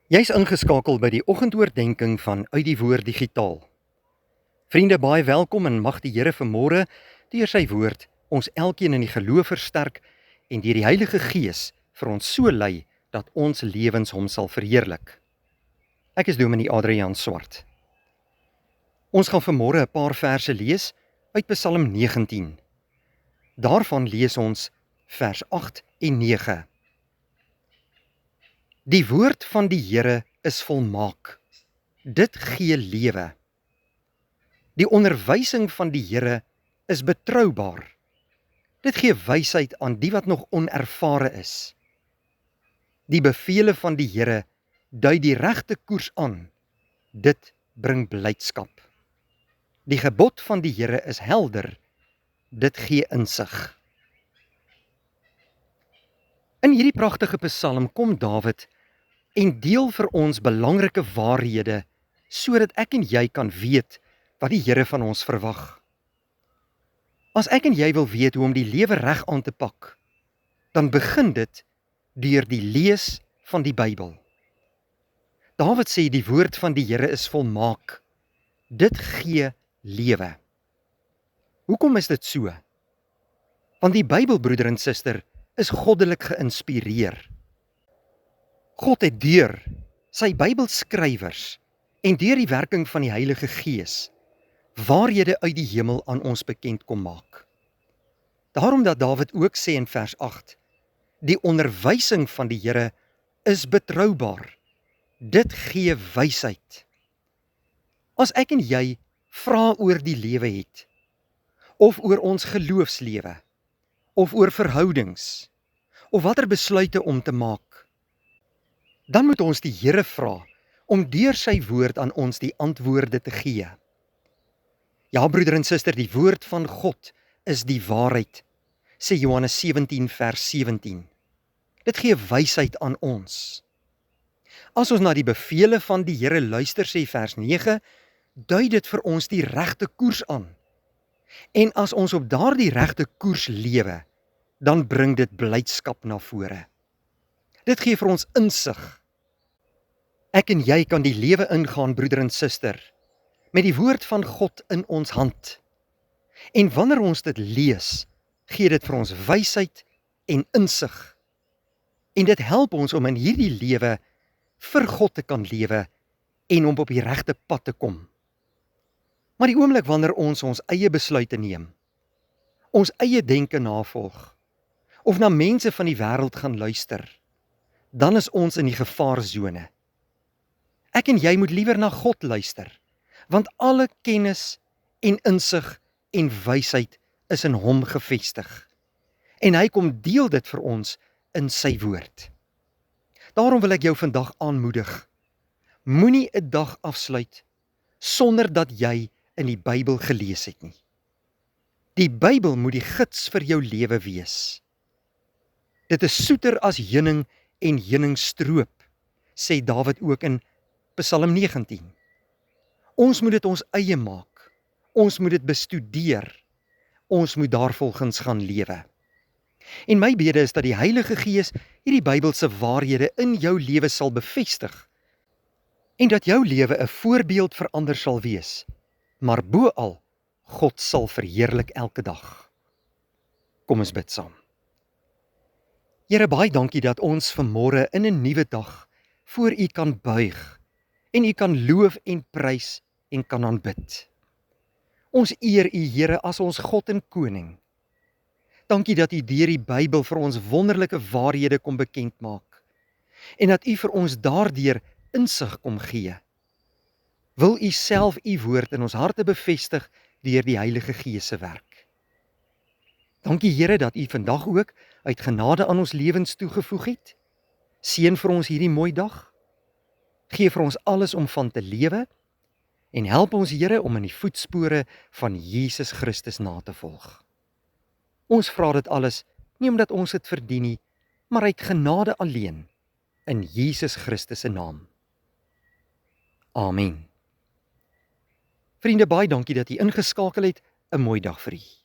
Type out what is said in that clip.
Jy's ingeskakel by die oggendoordenkings van Uit die Woord Digitaal. Vriende, baie welkom en mag die Here vanmôre deur sy woord ons elkeen in die geloof versterk en deur die Heilige Gees vir ons so lei dat ons lewens hom sal verheerlik. Ek is Dominee Adriaan Swart. Ons gaan vanmôre 'n paar verse lees uit Psalm 19. Daarvan lees ons vers 8 en 9. Die woord van die Here is volmaak. Dit gee lewe. Die onderwysing van die Here is betroubaar. Dit gee wysheid aan die wat nog onervare is. Die bevele van die Here dui die regte koers aan. Dit bring blydskap. Die gebod van die Here is helder. Dit gee insig. In hierdie pragtige psalm kom Dawid en deel vir ons belangrike waarhede, sodat ek en jy kan weet wat die Here van ons verwag. As ek en jy wil weet hoe om die lewe reg aan te pak, dan begin dit deur die lees van die Bybel. Dawid sê die woord van die Here is volmaak. Dit gee lewe. Hoekom is dit so? Want die Bybel, broeder en suster, is goddelik geïnspireer. God het deur sy Bybelskrywers en deur die werking van die Heilige Gees waarhede uit die hemel aan ons bekend kom maak. Daarom dat Dawid ook sê in vers 8, die onderwysing van die Here is betroubaar. Dit gee wysheid. As ek en jy vra oor die lewe het, of oor ons geloofslewe, of oor verhoudings, of watter besluite om te maak, dan moet ons die Here vra om deur sy woord aan ons die antwoorde te gee. Ja, broeder en suster, die woord van God is die waarheid, sê Johannes 17 vers 17. Dit gee wysheid aan ons. As ons na die bevele van die Here luister, sê vers 9, dui dit vir ons die regte koers aan. En as ons op daardie regte koers lewe, dan bring dit blydskap na vore. Dit gee vir ons insig. Ek en jy kan die lewe ingaan, broeder en suster, met die woord van God in ons hand. En wanneer ons dit lees, gee dit vir ons wysheid en insig. En dit help ons om in hierdie lewe vir God te kan lewe en om op die regte pad te kom. Maar die oomblik wanneer ons eie besluite neem, ons eie denke navolg, of na mense van die wêreld gaan luister, dan is ons in die gevaarsone. Ek en jy moet liewer na God luister, want alle kennis en insig en wysheid is in hom gevestig. En hy kom deel dit vir ons in sy woord. Daarom wil ek jou vandag aanmoedig, moenie 'n dag afsluit sonder dat jy in die Bybel gelees het nie. Die Bybel moet die gids vir jou lewe wees. Dit is soeter as heuning en heuningstroop, sê Dawid ook in Psalm 19. Ons moet dit ons eie maak. Ons moet dit bestudeer. Ons moet daarvolgens gaan lewe. En my bede is dat die Heilige Gees hierdie Bybelse waarhede in jou lewe sal bevestig en dat jou lewe 'n voorbeeld vir ander sal wees. Maar boal, God sal verheerlik elke dag. Kom ons bid saam. Here, baie dankie dat ons vanmôre in 'n nuwe dag voor U kan buig en U kan loof en prys en kan aanbid. Ons eer U, Here, as ons God en Koning. Dankie dat U deur die Bybel vir ons wonderlike waarhede kom bekend maak en dat U vir ons daardeur insig kom gee. Wil U self U woord in ons harte bevestig deur die Heilige Gees se werk. Dankie, Here, dat U vandag ook uit genade aan ons lewens toegevoeg het. Seën vir ons hierdie mooi dag. Gee vir ons alles om van te lewe en help ons, Here, om in die voetspore van Jesus Christus na te volg. Ons vra dit alles nie omdat ons dit verdien nie, maar uit genade alleen, in Jesus Christus se naam. Amen. Vriende, baie dankie dat U ingeskakel het. 'n Mooi dag vir U.